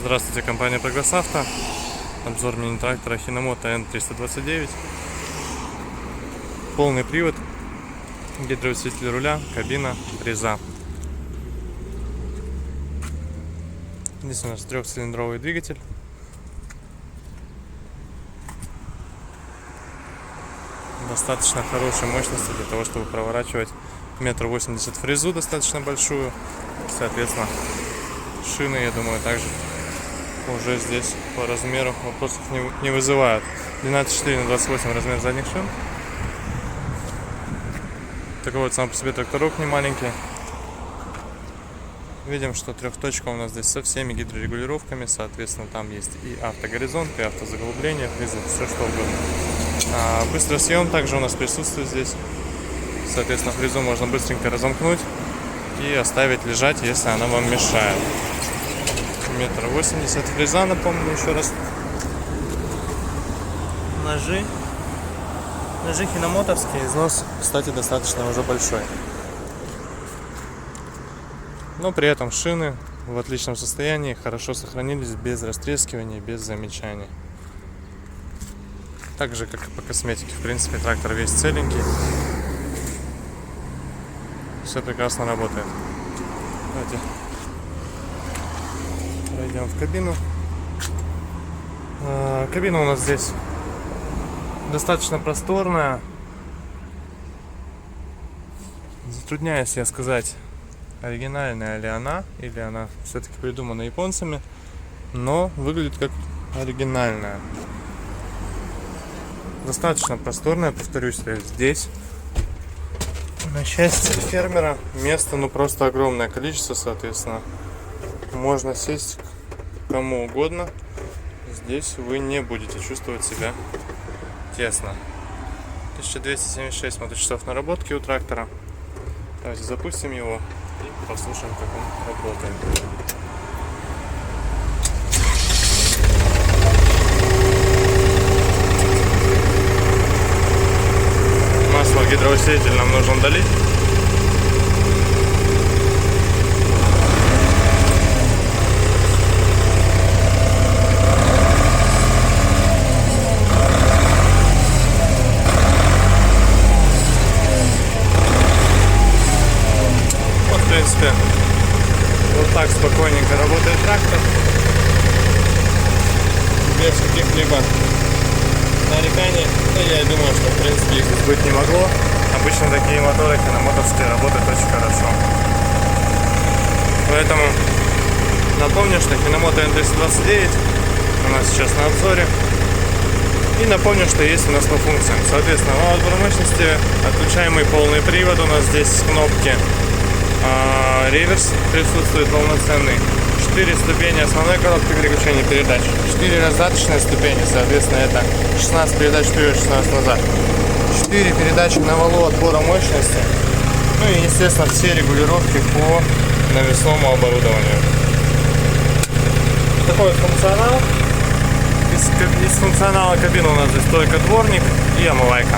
Здравствуйте, компания Progress Auto. Обзор мини-трактора Hinomoto N329. Полный привод, гидроусилитель руля, кабина, фреза. Здесь у нас трехцилиндровый двигатель. Достаточно хорошей мощности для того, чтобы проворачивать 1,80 м фрезу достаточно большую. Соответственно, шины, я думаю, также уже здесь по размеру вопросов не вызывают. 12,4 на 28 размер задних шин. Такой вот сам по себе тракторок не маленький. Видим, что трехточка у нас здесь со всеми гидрорегулировками. Соответственно, там есть и автогоризонт, и автозаглубление, фрезы, все что угодно. Быстрый съем также у нас присутствует здесь. Соответственно, фрезу можно быстренько разомкнуть и оставить лежать, если она вам мешает. 1,80 м фреза, напомню еще раз. Ножи хиномотовские, износ, кстати, достаточно уже большой. Но при этом шины в отличном состоянии, хорошо сохранились, без растрескивания, без замечаний. Так же, как и по косметике, в принципе, трактор весь целенький. Все прекрасно работает. Давайте пройдем в кабину. Кабина у нас здесь достаточно просторная. Затрудняюсь я сказать, оригинальная ли она, или она все-таки придумана японцами, но выглядит как оригинальная. Достаточно просторная, повторюсь, здесь. На счастье фермера места просто огромное количество, соответственно, можно сесть кому угодно. Здесь вы не будете чувствовать себя тесно. 1276 моточасов наработки у трактора. Давайте запустим его и послушаем, как он работает. Масло в гидроусилитель нам нужно удалить. Вот, в принципе, вот так спокойненько работает трактор, без каких-либо нареканий. Ну, я думаю, что в принципе их здесь быть не могло. Обычно такие моторы хиномотовские работают очень хорошо. Поэтому напомню, что Hinomoto N329 у нас сейчас на обзоре. И напомню, что есть у нас по функциям. Соответственно, вал отбора мощности, отключаемый полный привод, у нас здесь кнопки. Реверс присутствует полноценный. 4 ступени основной коробки переключения передач, 4 раздаточные ступени, соответственно, это 16 передач вперед, 16 назад, 4 передачи на валу отбора мощности, ну и, естественно, все регулировки по навесному оборудованию. Такой вот функционал. Из функционала кабины у нас здесь только дворник и омывайка.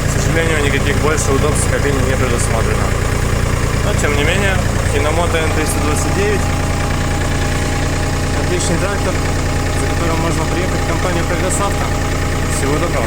К сожалению, никаких больше удобств в кабине не предусмотрено. Но, тем не менее, Hinomoto N329 отличный трактор, за которым можно приехать в компанию Progress Auto. Всего доброго!